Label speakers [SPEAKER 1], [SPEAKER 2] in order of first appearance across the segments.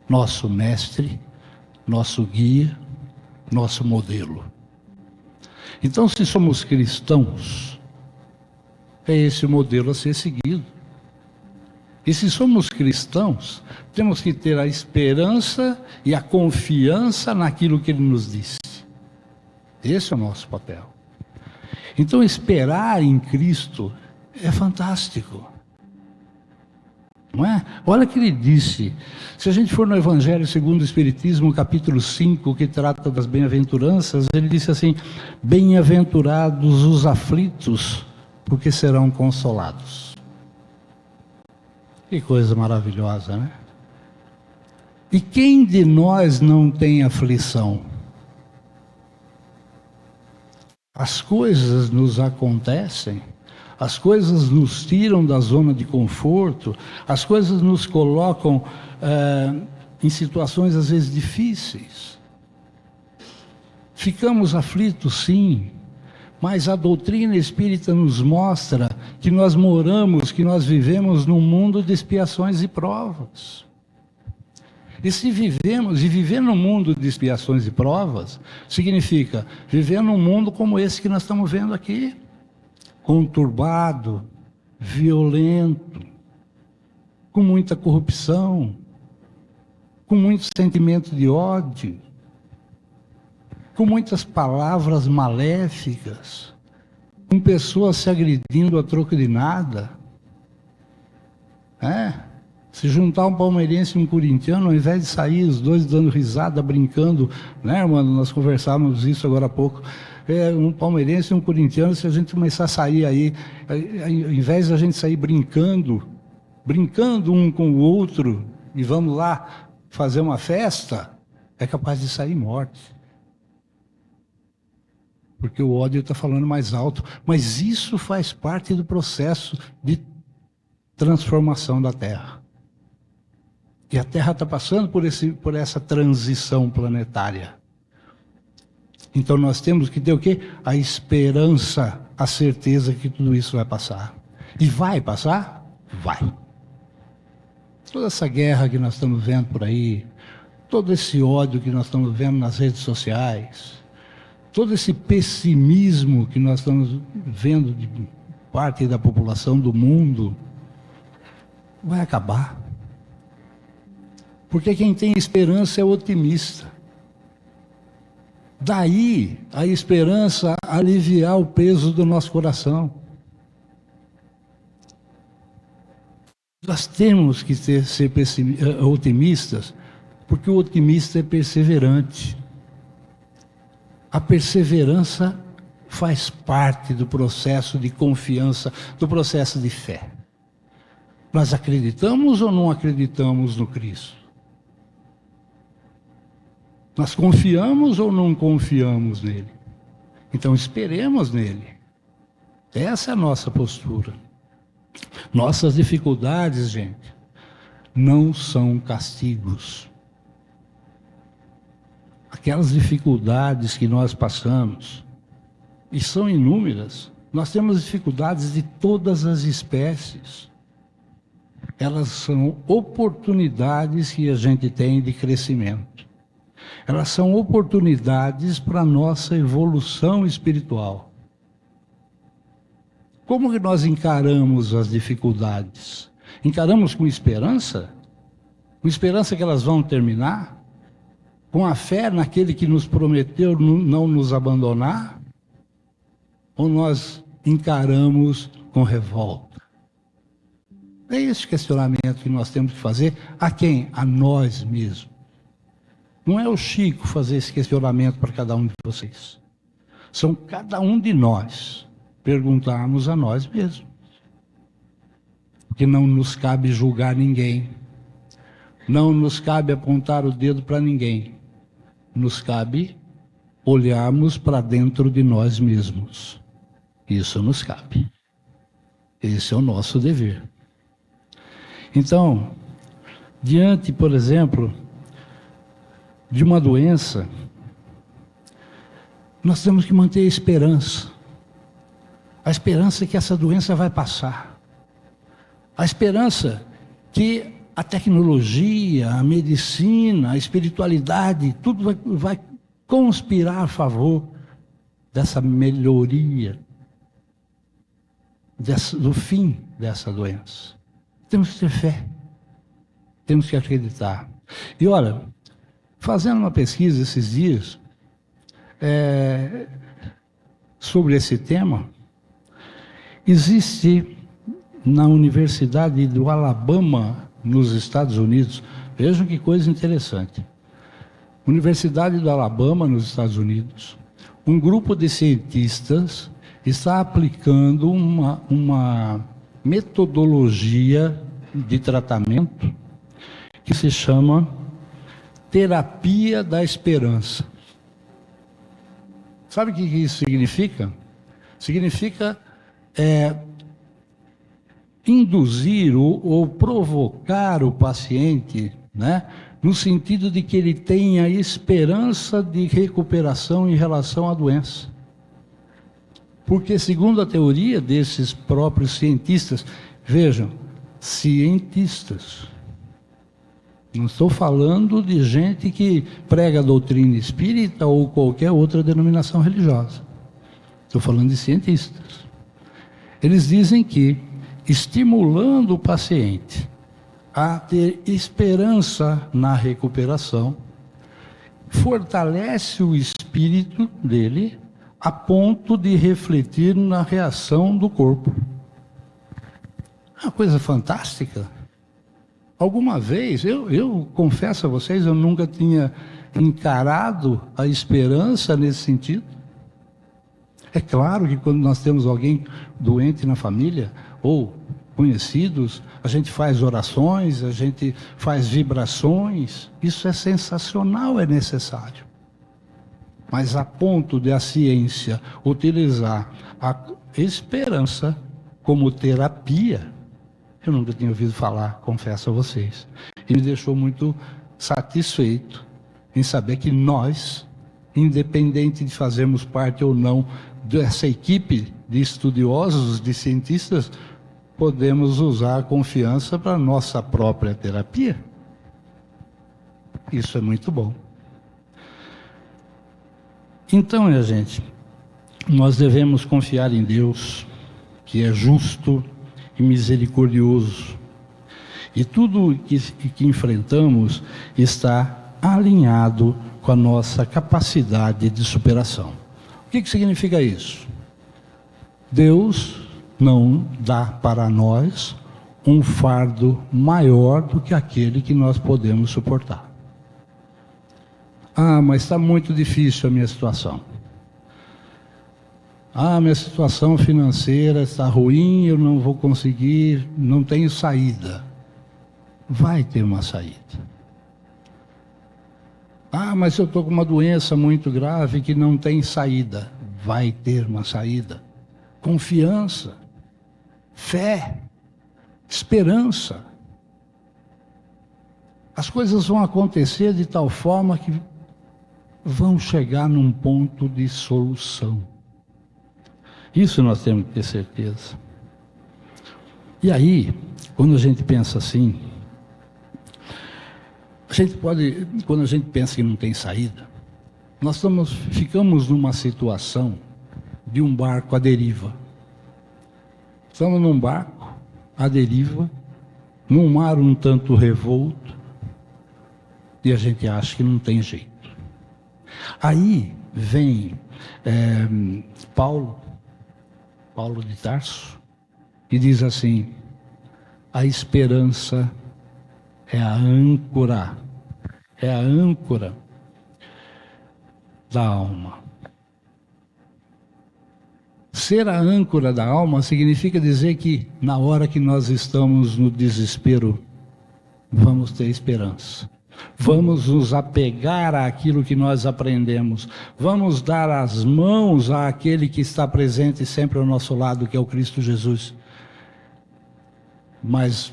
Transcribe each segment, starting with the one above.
[SPEAKER 1] nosso mestre, nosso guia, nosso modelo. Então, se somos cristãos, é esse o modelo a ser seguido. E se somos cristãos, temos que ter a esperança e a confiança naquilo que Ele nos disse. Esse é o nosso papel. Então, esperar em Cristo é fantástico. Não é? Olha o que Ele disse. Se a gente for no Evangelho segundo o Espiritismo, capítulo 5, que trata das bem-aventuranças, Ele disse assim: bem-aventurados os aflitos, porque serão consolados. Que coisa maravilhosa, né? E quem de nós não tem aflição? As coisas nos acontecem, as coisas nos tiram da zona de conforto, as coisas nos colocam em situações às vezes difíceis. Ficamos aflitos, sim, mas a doutrina espírita nos mostra que nós moramos, que nós vivemos num mundo de expiações e provas. E se vivemos, e viver num mundo de expiações e provas, significa viver num mundo como esse que nós estamos vendo aqui, conturbado, violento, com muita corrupção, com muito sentimento de ódio, com muitas palavras maléficas, com pessoas se agredindo a troco de nada. Se juntar um palmeirense e um corintiano, ao invés de sair os dois dando risada, brincando, né, mano? Nós conversávamos isso agora há pouco. Um palmeirense e um corintiano, se a gente começar a sair aí, ao invés de a gente sair brincando um com o outro, e vamos lá fazer uma festa, é capaz de sair morte. Porque o ódio está falando mais alto. Mas isso faz parte do processo de transformação da Terra. E a Terra está passando por essa transição planetária. Então nós temos que ter o quê? A esperança, a certeza que tudo isso vai passar. E vai passar? Vai. Toda essa guerra que nós estamos vendo por aí, todo esse ódio que nós estamos vendo nas redes sociais, todo esse pessimismo que nós estamos vendo de parte da população do mundo, vai acabar. Porque quem tem esperança é otimista. Daí a esperança aliviar o peso do nosso coração. Nós temos que ser otimistas, porque o otimista é perseverante. A perseverança faz parte do processo de confiança, do processo de fé. Nós acreditamos ou não acreditamos no Cristo? Nós confiamos ou não confiamos nele? Então esperemos nele. Essa é a nossa postura. Nossas dificuldades, gente, não são castigos. Aquelas dificuldades que nós passamos, e são inúmeras, nós temos dificuldades de todas as espécies. Elas são oportunidades que a gente tem de crescimento. Elas são oportunidades para a nossa evolução espiritual. Como que nós encaramos as dificuldades? Encaramos com esperança? Com esperança que elas vão terminar? Com a fé naquele que nos prometeu não nos abandonar? Ou nós encaramos com revolta? É esse questionamento que nós temos que fazer a quem? A nós mesmos. Não é o Chico fazer esse questionamento para cada um de vocês. São cada um de nós perguntarmos a nós mesmos. Porque não nos cabe julgar ninguém. Não nos cabe apontar o dedo para ninguém. Nos cabe olharmos para dentro de nós mesmos. Isso nos cabe. Esse é o nosso dever. Então, diante, por exemplo, de uma doença, nós temos que manter a esperança. A esperança que essa doença vai passar. A esperança que a tecnologia, a medicina, a espiritualidade, tudo vai conspirar a favor dessa melhoria, do fim dessa doença. Temos que ter fé, temos que acreditar. E olha, fazendo uma pesquisa esses dias sobre esse tema, existe na Universidade do Alabama, nos Estados Unidos, vejam que coisa interessante. Universidade do Alabama, nos Estados Unidos, um grupo de cientistas está aplicando uma metodologia de tratamento que se chama terapia da esperança. Sabe o que isso significa? Significa induzir ou provocar o paciente, né, no sentido de que ele tenha esperança de recuperação em relação à doença. Porque, segundo a teoria desses próprios cientistas, vejam, cientistas, não estou falando de gente que prega a doutrina espírita ou qualquer outra denominação religiosa, estou falando de cientistas. Eles dizem que, estimulando o paciente a ter esperança na recuperação, fortalece o espírito dele a ponto de refletir na reação do corpo. É uma coisa fantástica. Alguma vez, eu confesso a vocês, eu nunca tinha encarado a esperança nesse sentido. É claro que quando nós temos alguém doente na família, ou conhecidos, a gente faz orações, a gente faz vibrações, isso é sensacional, é necessário. Mas a ponto de a ciência utilizar a esperança como terapia, eu nunca tinha ouvido falar, confesso a vocês. E me deixou muito satisfeito em saber que nós, independente de fazermos parte ou não dessa equipe de estudiosos, de cientistas, podemos usar a confiança para a nossa própria terapia. Isso é muito bom. Então, minha gente, nós devemos confiar em Deus, que é justo e misericordioso. E tudo que enfrentamos está alinhado com a nossa capacidade de superação. O que significa isso? Deus não dá para nós um fardo maior do que aquele que nós podemos suportar. Ah, mas está muito difícil a minha situação. Ah, minha situação financeira está ruim, eu não vou conseguir, não tenho saída. Vai ter uma saída. Ah, mas eu estou com uma doença muito grave que não tem saída. Vai ter uma saída. Confiança, fé, esperança. As coisas vão acontecer de tal forma que vão chegar num ponto de solução. Isso nós temos que ter certeza. E aí, quando a gente pensa assim, quando a gente pensa que não tem saída, nós ficamos numa situação de um barco à deriva. Estamos num barco à deriva, num mar um tanto revolto, e a gente acha que não tem jeito. Aí vem Paulo de Tarso, e diz assim: a esperança é a âncora da alma. Ser a âncora da alma significa dizer que na hora que nós estamos no desespero, vamos ter esperança. Vamos nos apegar àquilo que nós aprendemos. Vamos dar as mãos àquele que está presente sempre ao nosso lado, que é o Cristo Jesus. Mas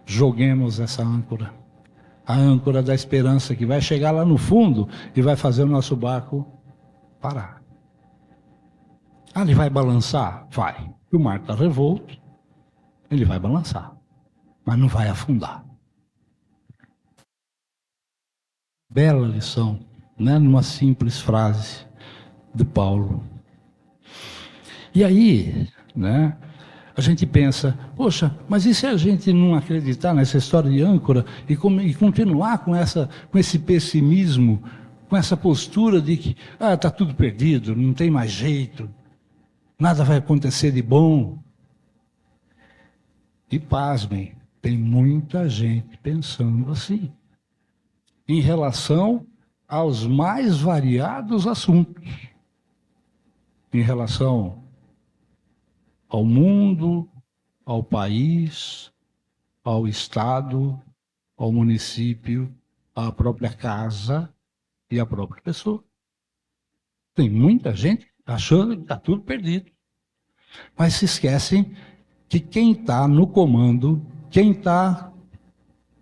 [SPEAKER 1] joguemos essa âncora. A âncora da esperança, que vai chegar lá no fundo e vai fazer o nosso barco parar. Ah, ele vai balançar? Vai. O mar está revolto, ele vai balançar, mas não vai afundar. Bela lição, né? Numa simples frase de Paulo. E aí, né? A gente pensa, poxa, mas e se a gente não acreditar nessa história de âncora e continuar com esse pessimismo, com essa postura de que está tudo perdido, não tem mais jeito, nada vai acontecer de bom? E pasmem, tem muita gente pensando assim, em relação aos mais variados assuntos, em relação ao mundo, ao país, ao estado, ao município, à própria casa e à própria pessoa. Tem muita gente achando que está tudo perdido. Mas se esquecem que quem está no comando, quem está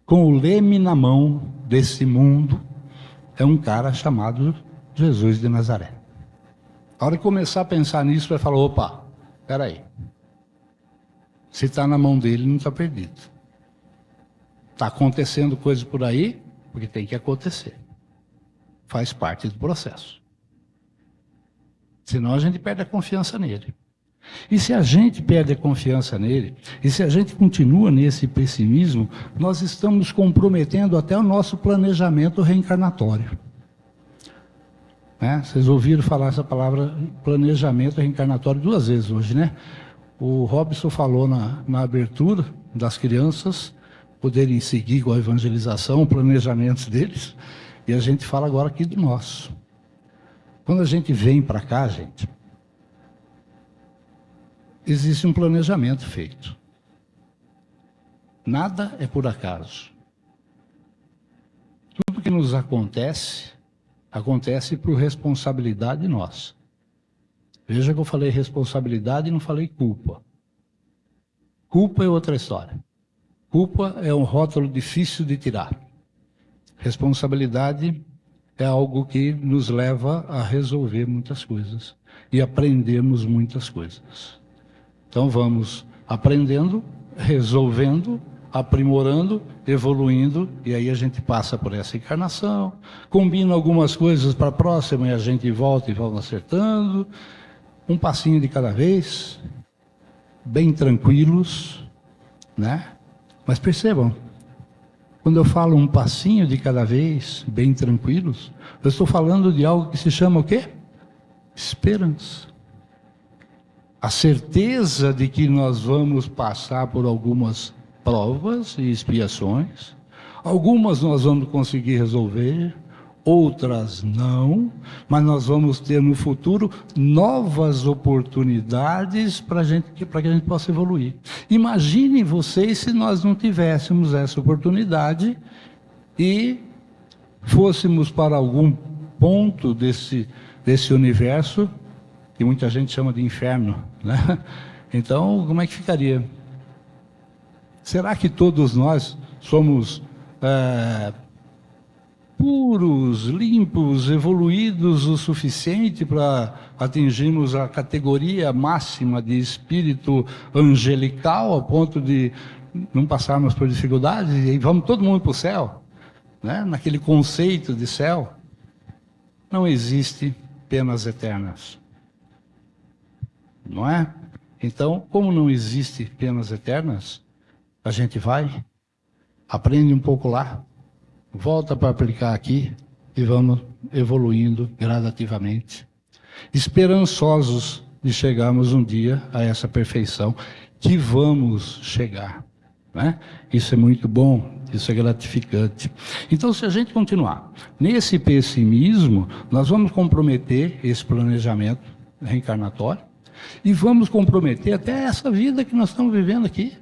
[SPEAKER 1] com o leme na mão desse mundo, é um cara chamado Jesus de Nazaré. A hora que começar a pensar nisso, vai falar, opa, espera aí. Se está na mão dele, não está perdido. Está acontecendo coisa por aí, porque tem que acontecer. Faz parte do processo. Senão a gente perde a confiança nele. E se a gente perde a confiança nele, e se a gente continua nesse pessimismo, nós estamos comprometendo até o nosso planejamento reencarnatório. Né? Vocês ouviram falar essa palavra planejamento reencarnatório 2 vezes hoje, né? O Robson falou na abertura das crianças poderem seguir com a evangelização, o planejamento deles, e a gente fala agora aqui do nosso. Quando a gente vem para cá, gente, existe um planejamento feito. Nada é por acaso. Tudo que nos acontece, acontece por responsabilidade nossa. Veja que eu falei responsabilidade e não falei culpa. Culpa é outra história. Culpa é um rótulo difícil de tirar. Responsabilidade é algo que nos leva a resolver muitas coisas e aprendermos muitas coisas. Então vamos aprendendo, resolvendo, aprimorando, evoluindo, e aí a gente passa por essa encarnação, combina algumas coisas para a próxima e a gente volta e vamos acertando. Um passinho de cada vez, bem tranquilos, né? Mas percebam, quando eu falo um passinho de cada vez, bem tranquilos, eu estou falando de algo que se chama o quê? Esperança. A certeza de que nós vamos passar por algumas provas e expiações, algumas nós vamos conseguir resolver, outras não, mas nós vamos ter no futuro novas oportunidades para que a gente possa evoluir. Imaginem vocês se nós não tivéssemos essa oportunidade e fôssemos para algum ponto desse universo, que muita gente chama de inferno, né? Então, como é que ficaria? Será que todos nós somos puros, limpos, evoluídos o suficiente para atingirmos a categoria máxima de espírito angelical, a ponto de não passarmos por dificuldades e vamos todo mundo para o céu, né? Naquele conceito de céu? Não existe penas eternas, não é? Então, como não existe penas eternas, a gente vai, aprende um pouco lá, volta para aplicar aqui e vamos evoluindo gradativamente, esperançosos de chegarmos um dia a essa perfeição que vamos chegar, né? Isso é muito bom, isso é gratificante. Então, se a gente continuar nesse pessimismo, nós vamos comprometer esse planejamento reencarnatório e vamos comprometer até essa vida que nós estamos vivendo aqui.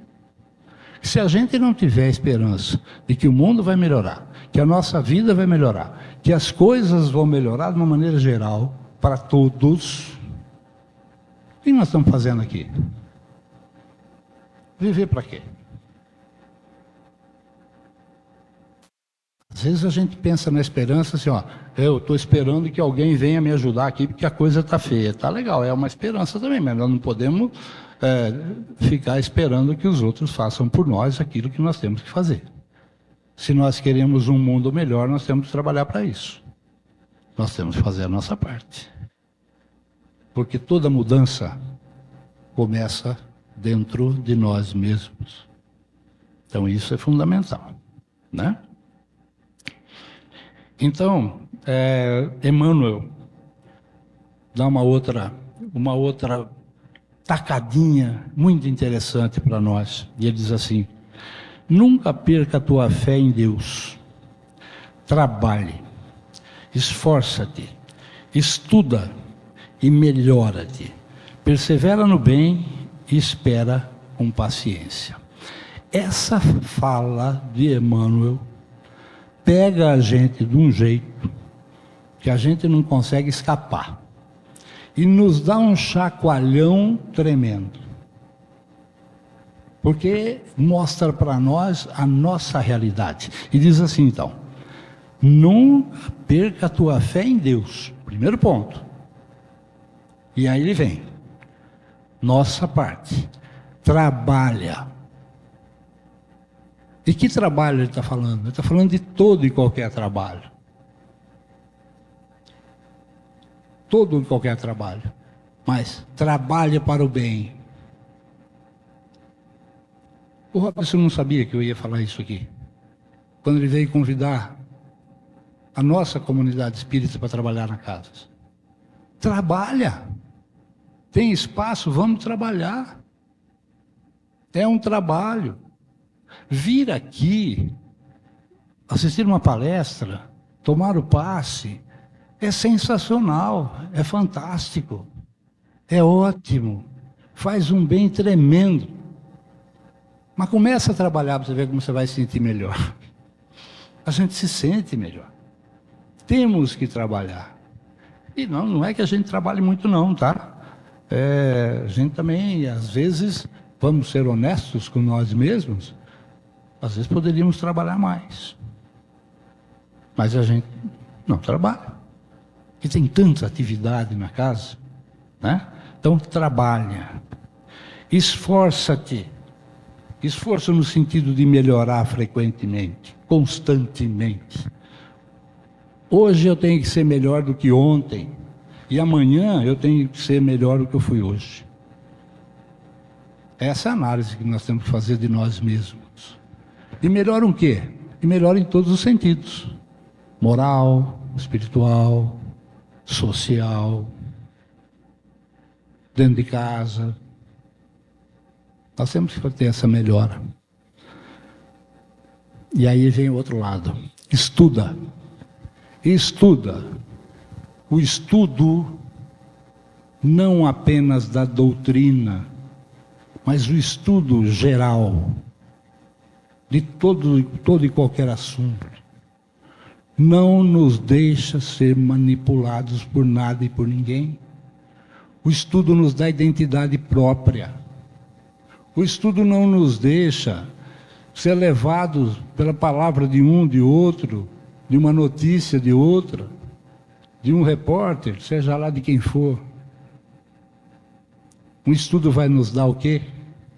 [SPEAKER 1] Se a gente não tiver esperança de que o mundo vai melhorar, que a nossa vida vai melhorar, que as coisas vão melhorar de uma maneira geral para todos, o que nós estamos fazendo aqui? Viver para quê? Às vezes a gente pensa na esperança assim, ó, eu estou esperando que alguém venha me ajudar aqui porque a coisa está feia. Está legal, é uma esperança também, mas nós não podemos ficar esperando que os outros façam por nós aquilo que nós temos que fazer. Se nós queremos um mundo melhor, nós temos que trabalhar para isso. Nós temos que fazer a nossa parte. Porque toda mudança começa dentro de nós mesmos. Então isso é fundamental, né? Então, Emmanuel dá uma outra tacadinha muito interessante para nós. E ele diz assim: nunca perca a tua fé em Deus. Trabalhe, esforça-te, estuda e melhora-te. Persevera no bem e espera com paciência. Essa fala de Emmanuel pega a gente de um jeito que a gente não consegue escapar. E nos dá um chacoalhão tremendo. Porque mostra para nós a nossa realidade. E diz assim então: nunca perca a tua fé em Deus. Primeiro ponto. E aí ele vem. Nossa parte. Trabalha. De que trabalho ele está falando? Ele está falando de todo e qualquer trabalho. Todo e qualquer trabalho. Mas trabalhe para o bem. O Robson não sabia que eu ia falar isso aqui. Quando ele veio convidar a nossa comunidade espírita para trabalhar na casa. Trabalha. Tem espaço, vamos trabalhar. É um trabalho. Vir aqui, assistir uma palestra, tomar o passe, é sensacional, é fantástico, é ótimo, faz um bem tremendo. Mas começa a trabalhar para você ver como você vai se sentir melhor. A gente se sente melhor. Temos que trabalhar. E não é que a gente trabalhe muito não, tá? A gente também, às vezes, vamos ser honestos com nós mesmos, às vezes poderíamos trabalhar mais. Mas a gente não trabalha. Porque tem tanta atividade na casa, né? Então trabalha. Esforça-te. Esforço no sentido de melhorar frequentemente, constantemente. Hoje eu tenho que ser melhor do que ontem. E amanhã eu tenho que ser melhor do que eu fui hoje. Essa é a análise que nós temos que fazer de nós mesmos. E melhor o quê? E melhor em todos os sentidos. Moral, espiritual, social, dentro de casa. Nós temos que ter essa melhora. E aí vem o outro lado. Estuda. Estuda. O estudo não apenas da doutrina, mas o estudo geral de todo e qualquer assunto. Não nos deixa ser manipulados por nada e por ninguém. O estudo nos dá identidade própria. O estudo não nos deixa ser levados pela palavra de um, de outro, de uma notícia de outra, de um repórter, seja lá de quem for. O estudo vai nos dar o quê?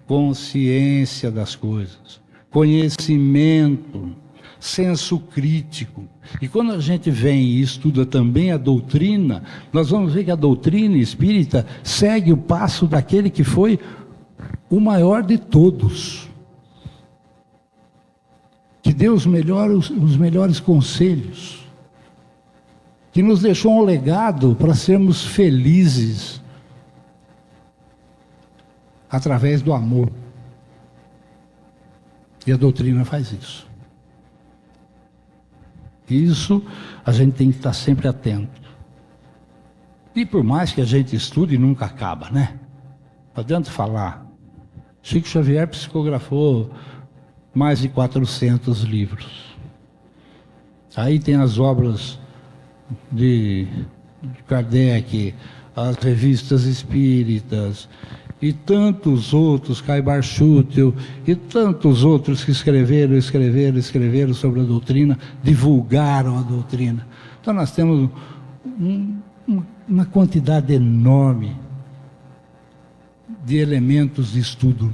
[SPEAKER 1] Consciência das coisas, conhecimento, senso crítico. E quando a gente vem e estuda também a doutrina, nós vamos ver que a doutrina espírita segue o passo daquele que foi o maior de todos, que deu os melhores conselhos, que nos deixou um legado para sermos felizes através do amor. E a doutrina faz isso. Isso a gente tem que estar sempre atento. E por mais que a gente estude, nunca acaba, né? Não adianta falar. Chico Xavier psicografou mais de 400 livros. Aí tem as obras de Kardec, as revistas espíritas, e tantos outros, Caibar Schutel, e tantos outros que escreveram sobre a doutrina, divulgaram a doutrina. Então nós temos uma quantidade enorme de elementos de estudo.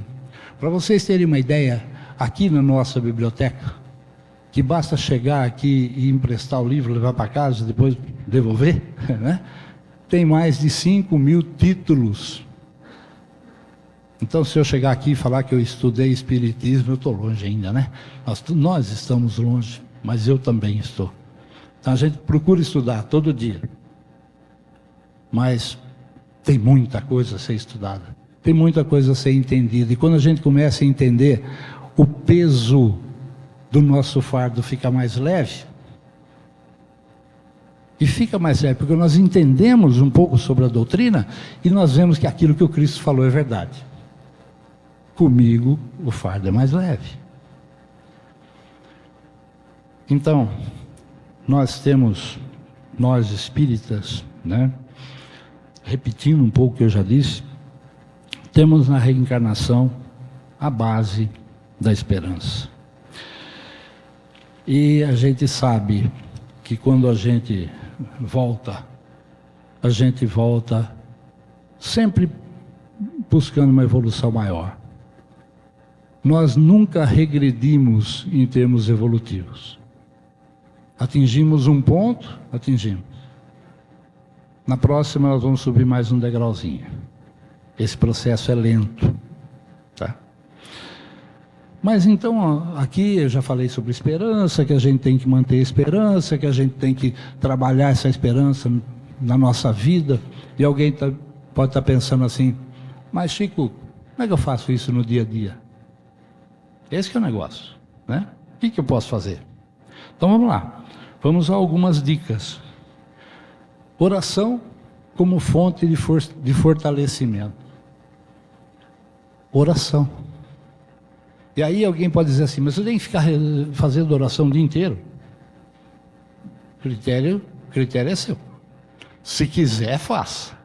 [SPEAKER 1] Para vocês terem uma ideia, aqui na nossa biblioteca, que basta chegar aqui e emprestar o livro, levar para casa, depois devolver, né? Tem mais de 5.000 títulos. Então, se eu chegar aqui e falar que eu estudei Espiritismo, eu estou longe ainda, né? Nós estamos longe, mas eu também estou. Então, a gente procura estudar todo dia. Mas tem muita coisa a ser estudada. Tem muita coisa a ser entendida. E quando a gente começa a entender, o peso do nosso fardo fica mais leve. E fica mais leve, porque nós entendemos um pouco sobre a doutrina e nós vemos que aquilo que o Cristo falou é verdade. Comigo o fardo é mais leve. Então, nós espíritas, né? Repetindo um pouco o que eu já disse, temos na reencarnação a base da esperança. E a gente sabe que quando a gente volta sempre buscando uma evolução maior. Nós nunca regredimos em termos evolutivos. Atingimos um ponto, atingimos. Na próxima nós vamos subir mais um degrauzinho. Esse processo é lento, tá? Mas então, aqui eu já falei sobre esperança, que a gente tem que manter a esperança, que a gente tem que trabalhar essa esperança na nossa vida. E alguém pode estar pensando assim, mas Chico, como é que eu faço isso no dia a dia? Esse que é o negócio, né? O que eu posso fazer? Então vamos lá, vamos a algumas dicas. Oração como fonte de fortalecimento. Oração. E aí alguém pode dizer assim, mas você tem que ficar fazendo oração o dia inteiro? Critério é seu. Se quiser, faça.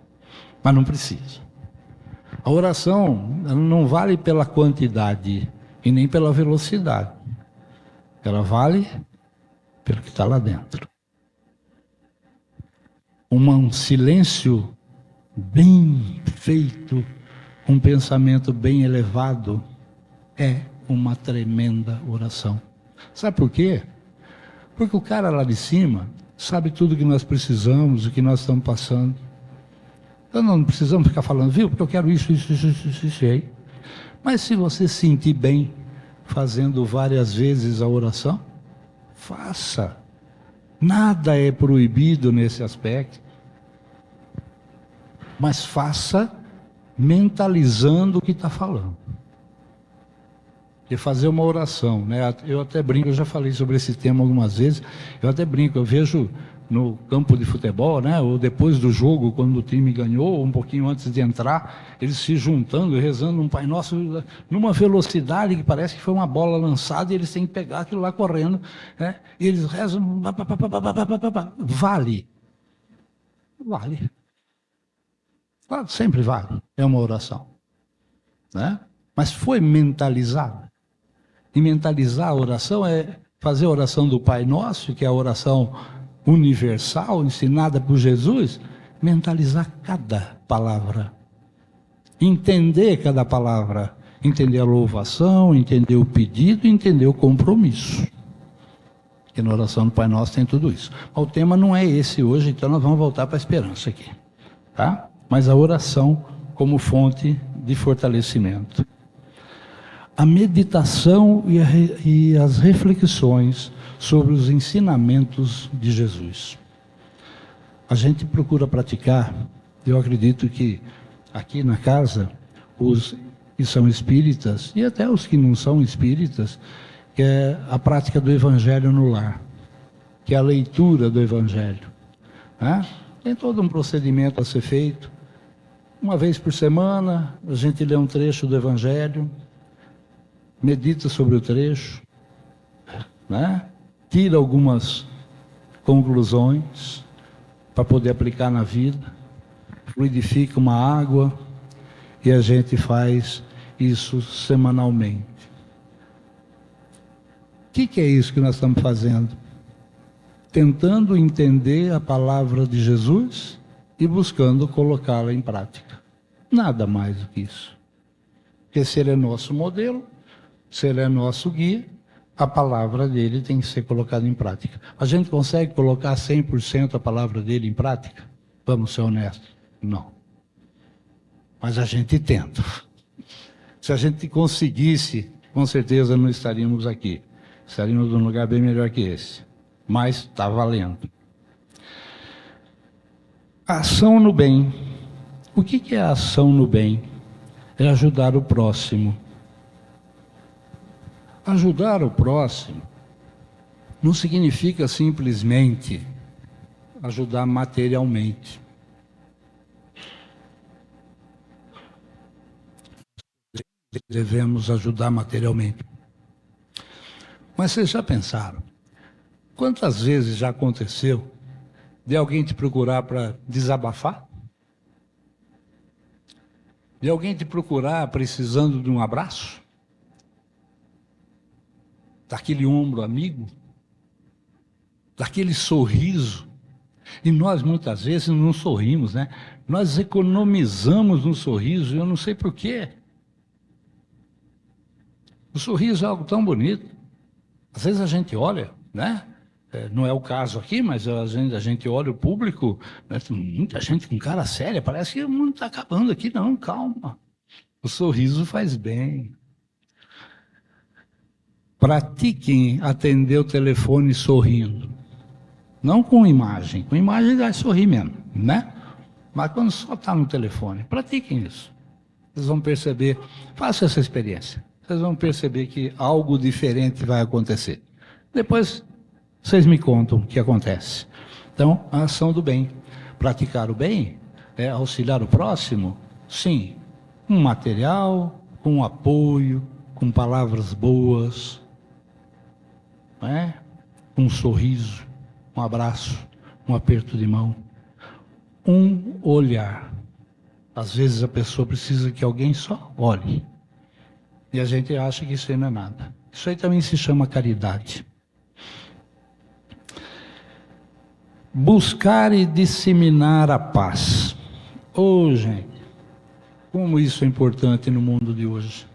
[SPEAKER 1] Mas não precisa. A oração não vale pela quantidade e nem pela velocidade. Ela vale pelo que está lá dentro. Um silêncio bem feito, um pensamento bem elevado, é uma tremenda oração. Sabe por quê? Porque o cara lá de cima sabe tudo que nós precisamos, o que nós estamos passando. Então não precisamos ficar falando, viu, porque eu quero isso aí. Mas se você se sentir bem fazendo várias vezes a oração, faça. Nada é proibido nesse aspecto. Mas faça mentalizando o que está falando. E fazer uma oração, né? Eu até brinco, eu já falei sobre esse tema algumas vezes, eu até brinco, eu vejo no campo de futebol, né? Ou depois do jogo, quando o time ganhou, ou um pouquinho antes de entrar, eles se juntando e rezando um Pai Nosso, numa velocidade que parece que foi uma bola lançada e eles têm que pegar aquilo lá correndo, né? E eles rezam, vale. Claro, sempre vale, é uma oração, né? Mas foi mentalizada. E mentalizar a oração é fazer a oração do Pai Nosso, que é a oração universal, ensinada por Jesus, mentalizar cada palavra. Entender cada palavra. Entender a louvação, entender o pedido, entender o compromisso. Porque na oração do Pai Nosso tem tudo isso. Mas o tema não é esse hoje, então nós vamos voltar para a esperança aqui. Tá? Mas a oração como fonte de fortalecimento. A meditação e as reflexões sobre os ensinamentos de Jesus. A gente procura praticar, eu acredito que aqui na casa, os que são espíritas, e até os que não são espíritas, que é a prática do Evangelho no lar, que é a leitura do Evangelho. Né? Tem todo um procedimento a ser feito. Uma vez por semana, a gente lê um trecho do Evangelho, medita sobre o trecho, né? Tira algumas conclusões para poder aplicar na vida, fluidifica uma água e a gente faz isso semanalmente. O que é isso que nós estamos fazendo? Tentando entender a palavra de Jesus e buscando colocá-la em prática. Nada mais do que isso. Porque se ele é nosso modelo, se ele é nosso guia, a palavra dele tem que ser colocada em prática. A gente consegue colocar 100% a palavra dele em prática? Vamos ser honestos. Não. Mas a gente tenta. Se a gente conseguisse, com certeza não estaríamos aqui. Estaríamos num lugar bem melhor que esse. Mas está valendo. Ação no bem. O que é a ação no bem? É ajudar o próximo. Ajudar o próximo não significa simplesmente ajudar materialmente. Devemos ajudar materialmente. Mas vocês já pensaram? Quantas vezes já aconteceu de alguém te procurar para desabafar? De alguém te procurar precisando de um abraço? Daquele ombro amigo? Daquele sorriso? E nós muitas vezes não sorrimos, né? Nós economizamos no sorriso, e eu não sei porquê. O sorriso é algo tão bonito. Às vezes a gente olha, né? Não é o caso aqui, mas a gente olha o público, né? Tem muita gente com cara séria, parece que o mundo está acabando aqui. Não, calma. O sorriso faz bem. Pratiquem atender o telefone sorrindo. Não com imagem. Com imagem vai sorrir mesmo, né? Mas quando só está no telefone, pratiquem isso. Vocês vão perceber, façam essa experiência. Vocês vão perceber que algo diferente vai acontecer. Depois, vocês me contam o que acontece. Então, a ação do bem. Praticar o bem é auxiliar o próximo? Sim. Com material, com apoio, com palavras boas, né? Um sorriso, um abraço, um aperto de mão, um olhar. Às vezes a pessoa precisa que alguém só olhe. E a gente acha que isso aí não é nada. Isso aí também se chama caridade. Buscar e disseminar a paz. Ô, gente, como isso é importante no mundo de hoje.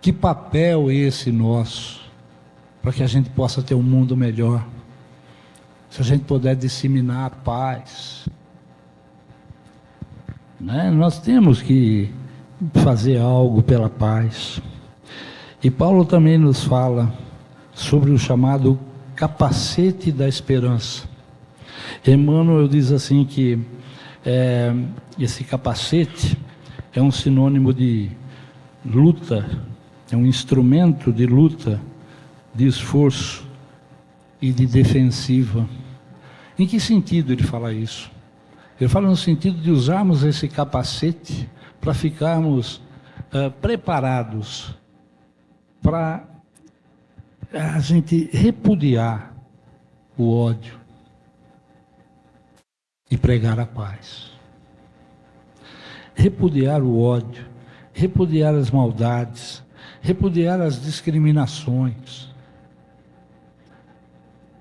[SPEAKER 1] Que papel esse nosso, para que a gente possa ter um mundo melhor. Se a gente puder disseminar a paz, né? Nós temos que fazer algo pela paz. E Paulo também nos fala sobre o chamado capacete da esperança. Emmanuel diz assim que esse capacete é um sinônimo de luta, é um instrumento de luta, de esforço e de defensiva. Em que sentido ele fala isso? Ele fala no sentido de usarmos esse capacete para ficarmos preparados para a gente repudiar o ódio e pregar a paz. Repudiar o ódio, repudiar as maldades, repudiar as discriminações.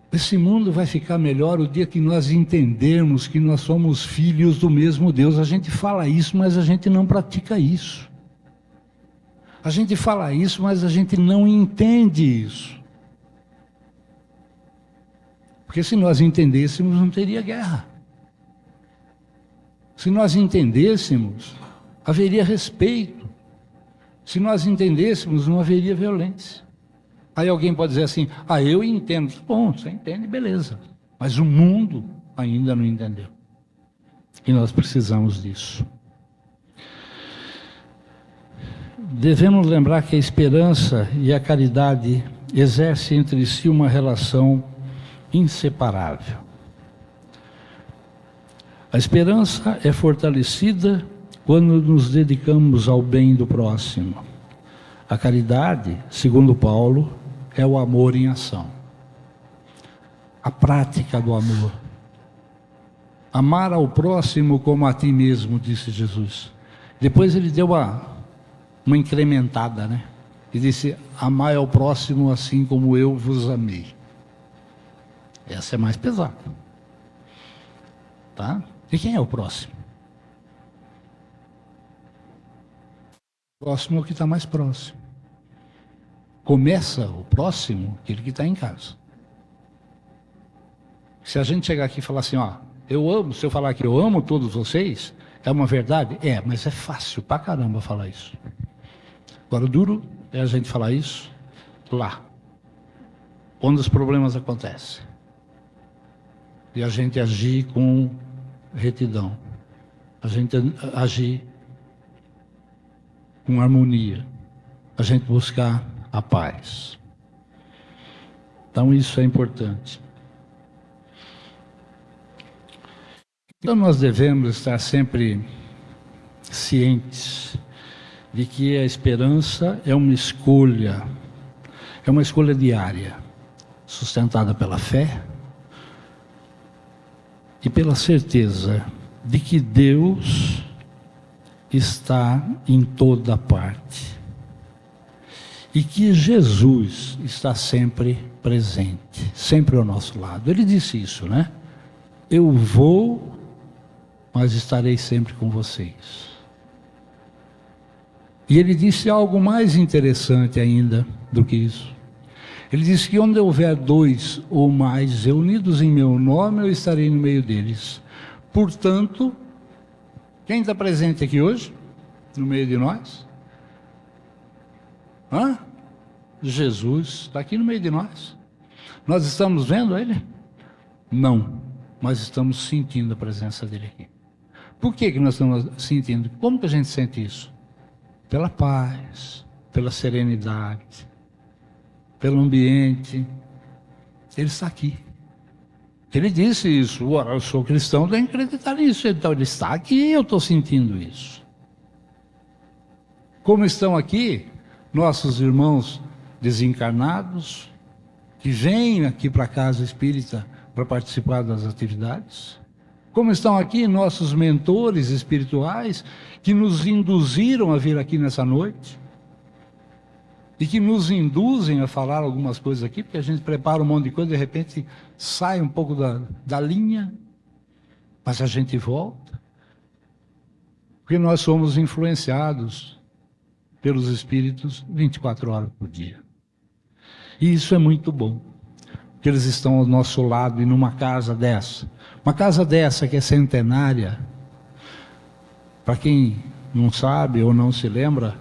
[SPEAKER 1] Esse mundo vai ficar melhor o dia que nós entendermos que nós somos filhos do mesmo Deus. A gente fala isso, mas a gente não pratica isso. A gente fala isso, mas a gente não entende isso. Porque se nós entendêssemos, não teria guerra. Se nós entendêssemos, haveria respeito. Se nós entendêssemos, não haveria violência. Aí alguém pode dizer assim, eu entendo. Bom, você entende, beleza. Mas o mundo ainda não entendeu. E nós precisamos disso. Devemos lembrar que a esperança e a caridade exercem entre si uma relação inseparável. A esperança é fortalecida quando nos dedicamos ao bem do próximo. A caridade, segundo Paulo, é o amor em ação. A prática do amor. Amar ao próximo como a ti mesmo, disse Jesus. Depois ele deu uma incrementada, né? E disse, amai ao próximo assim como eu vos amei. Essa é mais pesada. Tá? E quem é o próximo? O próximo é o que está mais próximo. começa o próximo, aquele que está em casa. Se a gente chegar aqui e falar assim, ó, eu amo, se eu falar que eu amo todos vocês, é uma verdade? É, mas é fácil pra caramba falar isso. Agora, o duro é a gente falar isso lá, onde os problemas acontecem. E a gente agir com retidão. A gente agir com harmonia. A gente buscar a paz. Então, isso é importante. Então, nós devemos estar sempre cientes de que a esperança é uma escolha diária, sustentada pela fé e pela certeza de que Deus está em toda parte e que Jesus está sempre presente, sempre ao nosso lado. Ele disse isso, né? Eu vou, mas estarei sempre com vocês. E ele disse algo mais interessante ainda do que isso. Ele disse que onde houver 2 ou mais reunidos em meu nome, eu estarei no meio deles. Portanto, quem está presente aqui hoje, no meio de nós? Jesus está aqui no meio de nós. Nós estamos vendo Ele? Não, mas estamos sentindo a presença dEle aqui. Por que nós estamos sentindo? Como que a gente sente isso? Pela paz, pela serenidade, pelo ambiente. Ele está aqui. Ele disse isso. Ora, eu sou cristão, tenho que acreditar nisso. Então ele está aqui e eu estou sentindo isso. Como estão aqui nossos irmãos desencarnados, que vêm aqui para a casa espírita para participar das atividades? Como estão aqui nossos mentores espirituais, que nos induziram a vir aqui nessa noite? E que nos induzem a falar algumas coisas aqui, porque a gente prepara um monte de coisa, de repente sai um pouco da linha, mas a gente volta. Porque nós somos influenciados pelos espíritos 24 horas por dia. E isso é muito bom, que eles estão ao nosso lado e numa casa dessa. Uma casa dessa que é centenária, para quem não sabe ou não se lembra,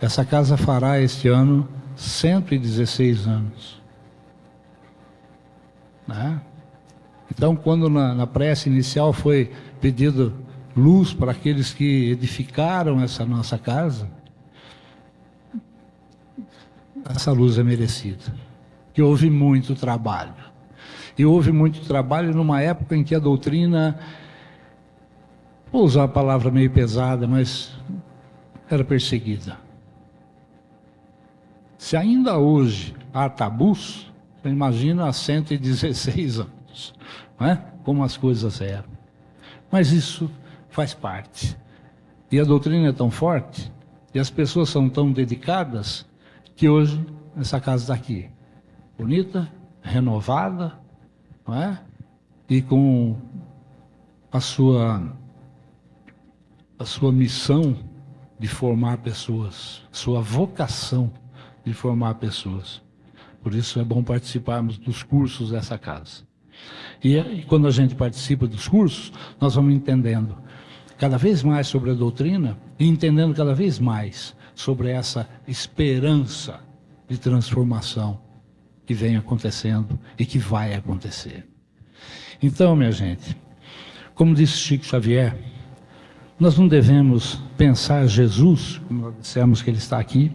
[SPEAKER 1] essa casa fará este ano 116 anos. Né? Então, quando na prece inicial foi pedido luz para aqueles que edificaram essa nossa casa, essa luz é merecida. Que houve muito trabalho. E houve muito trabalho numa época em que a doutrina, vou usar a palavra meio pesada, mas era perseguida. Se ainda hoje há tabus, você imagina há 116 anos, não é? Como as coisas eram. Mas isso faz parte. E a doutrina é tão forte, e as pessoas são tão dedicadas, que hoje essa casa está aqui, bonita, renovada, não é? E com a sua missão de formar pessoas, sua vocação de formar pessoas. Por isso é bom participarmos dos cursos dessa casa. E quando a gente participa dos cursos, nós vamos entendendo cada vez mais sobre a doutrina e entendendo cada vez mais sobre essa esperança de transformação que vem acontecendo e que vai acontecer. Então, minha gente, como disse Chico Xavier, nós não devemos pensar Jesus, como nós dissemos que ele está aqui,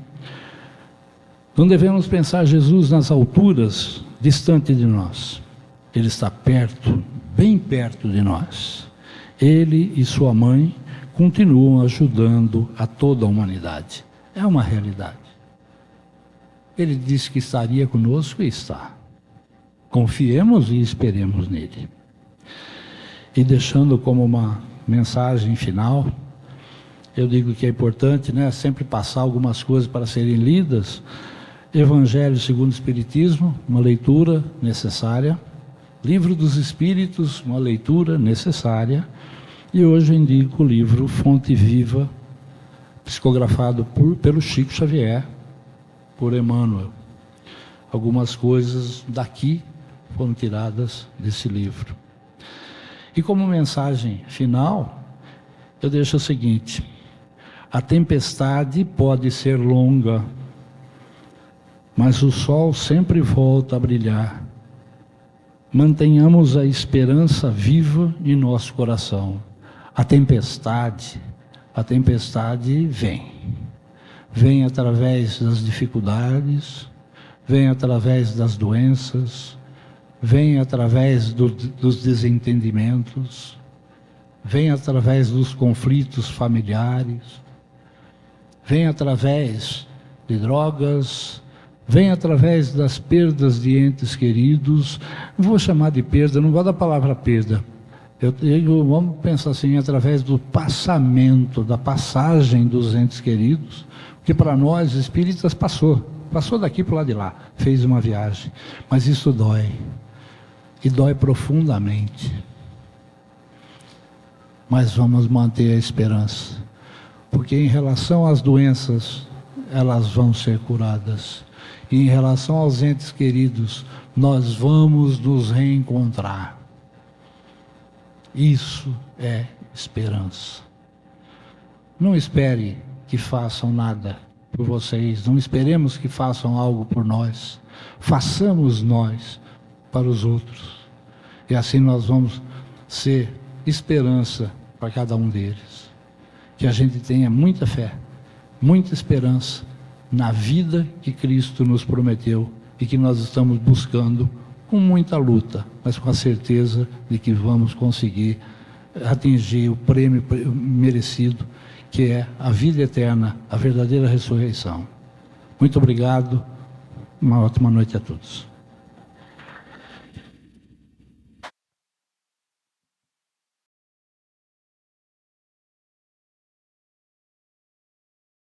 [SPEAKER 1] não devemos pensar Jesus nas alturas, distante de nós. Ele está perto, bem perto de nós. Ele e sua mãe continuam ajudando a toda a humanidade. É uma realidade. Ele disse que estaria conosco e está. Confiemos e esperemos nele. E deixando como uma mensagem final, eu digo que é importante, né, sempre passar algumas coisas para serem lidas. Evangelho segundo o Espiritismo, uma leitura necessária. Livro dos Espíritos, uma leitura necessária. E hoje eu indico o livro Fonte Viva, psicografado pelo Chico Xavier, por Emmanuel, algumas coisas daqui foram tiradas desse livro. E como mensagem final, eu deixo o seguinte: a tempestade pode ser longa, mas o sol sempre volta a brilhar. Mantenhamos a esperança viva em nosso coração. A tempestade vem através das dificuldades, vem através das doenças, vem através dos desentendimentos, vem através dos conflitos familiares, vem através de drogas, vem através das perdas de entes queridos. Não vou chamar de perda, não vou dar a palavra perda. Vamos pensar assim, através do passamento, da passagem dos entes queridos, que para nós espíritas passou daqui para o lado de lá, fez uma viagem, mas isso dói, e dói profundamente. Mas vamos manter a esperança, porque em relação às doenças, elas vão ser curadas, e em relação aos entes queridos, nós vamos nos reencontrar. Isso é esperança. Não espere que façam nada por vocês, não esperemos que façam algo por nós, façamos nós para os outros, e assim nós vamos ser esperança para cada um deles. Que a gente tenha muita fé, muita esperança na vida que Cristo nos prometeu e que nós estamos buscando com muita luta, mas com a certeza de que vamos conseguir atingir o prêmio merecido, que é a vida eterna, a verdadeira ressurreição. Muito obrigado, uma ótima noite a todos.